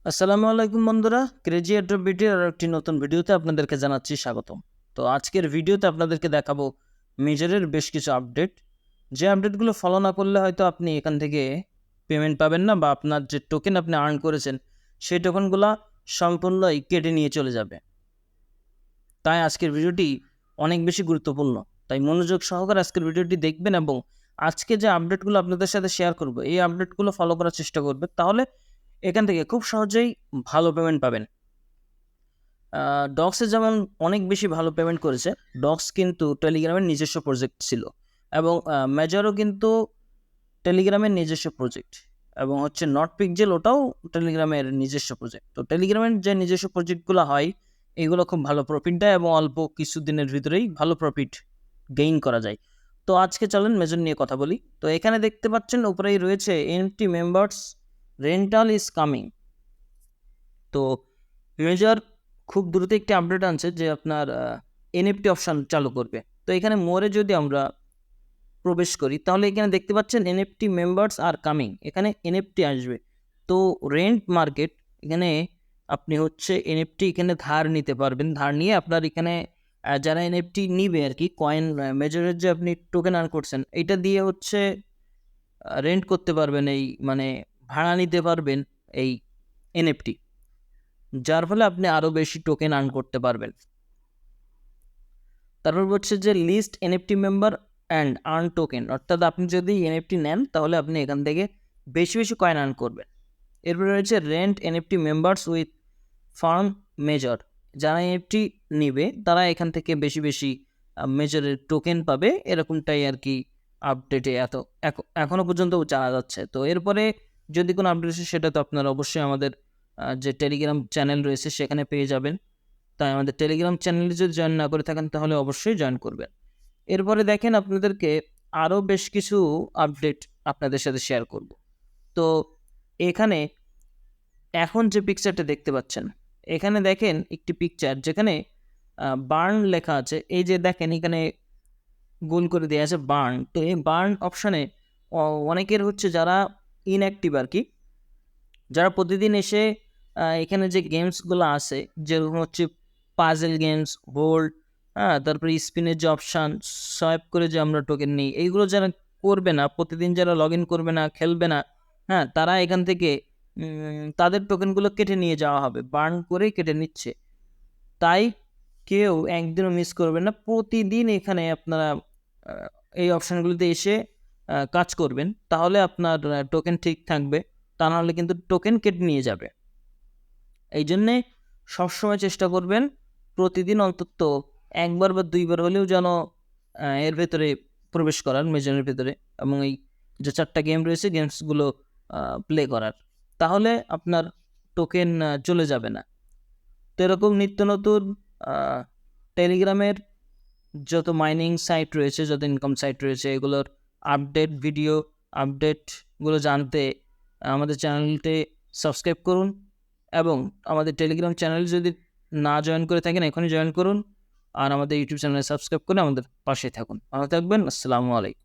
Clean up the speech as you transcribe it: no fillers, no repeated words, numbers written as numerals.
আসসালামু আলাইকুম বন্ধুরা, ক্রেজি অ্যাড্রোবিটির আর একটি নতুন ভিডিওতে আপনাদেরকে জানাচ্ছি স্বাগতম। তো আজকের ভিডিওতে আপনাদেরকে দেখাবো মেজরের বেশ কিছু আপডেট, যে আপডেটগুলো ফলো না করলে হয়তো আপনি এখান থেকে পেমেন্ট পাবেন না, বা আপনার যে টোকেন আপনি আর্ন করেছেন সেই টোকেনগুলো সম্পূর্ণই কেটে নিয়ে চলে যাবে। তাই আজকের ভিডিওটি অনেক বেশি গুরুত্বপূর্ণ, তাই মনোযোগ সহকারে আজকের ভিডিওটি দেখবেন এবং আজকে যে আপডেটগুলো আপনাদের সাথে শেয়ার করব এই আপডেটগুলো ফলো করার চেষ্টা করবেন, তাহলে এখান থেকে খুব সহজেই ভালো পেমেন্ট পাবেন। ডক্সে যেমন অনেক বেশি ভালো পেমেন্ট করেছে, ডক্স কিন্তু টেলিগ্রামের নিজস্ব প্রজেক্ট ছিল, এবং মেজরও কিন্তু টেলিগ্রামের নিজস্ব প্রজেক্ট, এবং হচ্ছে নট পিকজেল ওটাও টেলিগ্রামের নিজস্ব প্রজেক্ট। তো টেলিগ্রামের যে নিজস্ব প্রজেক্টগুলো হয় এগুলো খুব ভালো প্রফিট দেয় এবং অল্প কিছু দিনের ভিতরেই ভালো প্রফিট গেইন করা যায়। তো আজকে চলেন মেজর নিয়ে কথা বলি। তো এখানে দেখতে পাচ্ছেন উপরেই রয়েছে NFT members rental is coming. তো মেজর খুব দ্রুত একটি আপডেট আনছে যে আপনার এনএফটি অপশান চালু করবে। তো এখানে মোরে যদি আমরা প্রবেশ করি তাহলে এখানে দেখতে পাচ্ছেন এনএফটি মেম্বার্স আর কামিং, এখানে এনএফটি আসবে। তো রেন্ট মার্কেট, এখানে আপনি হচ্ছে এনএফটি এখানে ধার নিতে পারবেন, ধার নিয়ে আপনার এখানে যারা এনএফটি নিবে আর কি, কয়েন মেজরের যে আপনি টোকেন আর্ন করছেন এটা দিয়ে হচ্ছে রেন্ট করতে পারবেন, এই মানে ভাড়া নিতে পারবেন এই এনএফটি, যার ফলে আপনি আরও বেশি টোকেন আর্ন করতে পারবেন। তারপর হচ্ছে যে list NFT member and earn token, অর্থাৎ আপনি যদি এনএফটি নেন তাহলে আপনি এখান থেকে বেশি বেশি কয়েন আর্ন করবেন। এরপরে রয়েছে rent NFT members with farm major, যারা এনএফটি নিবে তারা এখান থেকে বেশি বেশি মেজরের টোকেন পাবে, এরকমটাই আর কি আপডেটে এখনও পর্যন্ত জানা যাচ্ছে। তো এরপরে যদি কোনো আপডেট আসে সেটা তো আপনারা অবশ্যই আমাদের যে টেলিগ্রাম চ্যানেল রয়েছে সেখানে পেয়ে যাবেন। তাই আমাদের টেলিগ্রাম চ্যানেলে যদি জয়েন না করে থাকেন তাহলে অবশ্যই জয়েন করবেন। এরপরে দেখেন আপনাদেরকে আরও বেশ কিছু আপডেট আপনাদের সাথে শেয়ার করব। তো এখানে এখন যে পিকচারটা দেখতে পাচ্ছেন, এখানে দেখেন একটি পিকচার যেখানে বার্ন লেখা আছে। এই যে দেখেন এখানে গোল করে দেওয়া আছে বার্ন। তো এই বার্ন অপশানে অনেকের হচ্ছে যারা ইনঅ্যাক্টিভ আর কি, যারা প্রতিদিন এসে এখানে যে গেমসগুলো আছে যেরকম হচ্ছে পাজেল গেমস, হোল্ড, তারপরে স্পিনের যে অপশান, সোয়াইপ করে যে আমরা টোকেন নিই, এইগুলো যারা করবে না, প্রতিদিন যারা লগ ইন করবে না, খেলবে না, তারা এখান থেকে তাদের টোকেনগুলো কেটে নিয়ে যাওয়া হবে, বার্ন করে কেটে নিচ্ছে। তাই কেউ একদিনও মিস করবেন না, প্রতিদিন এখানে আপনারা এই অপশানগুলোতে এসে কাজ করবেন, তাহলে আপনার টোকেন ঠিক থাকবে, তা নাহলে কিন্তু টোকেন কেটে নিয়ে যাবে। এই জন্যে সবসময় চেষ্টা করবেন প্রতিদিন অন্তত একবার বা দুইবার হলেও যেন এর ভেতরে প্রবেশ করার, মেজরের ভেতরে, এবং এই যে 4টা গেম রয়েছে গেমসগুলো প্লে করার, তাহলে আপনার টোকেন চলে যাবে না। তো এরকম নিত্য নতুন টেলিগ্রামের যত মাইনিং সাইট রয়েছে, যত ইনকাম সাইট রয়েছে, এগুলোর আপডেট ভিডিও আপডেটগুলো জানতে আমাদের চ্যানেলটি সাবস্ক্রাইব করুন, এবং আমাদের টেলিগ্রাম চ্যানেল যদি না জয়েন করে থাকেন এখনই জয়েন করুন, আর আমাদের ইউটিউব চ্যানেলে সাবস্ক্রাইব করে আমাদের পাশে থাকুন। ভালো থাকবেন। আসসালামু আলাইকুম।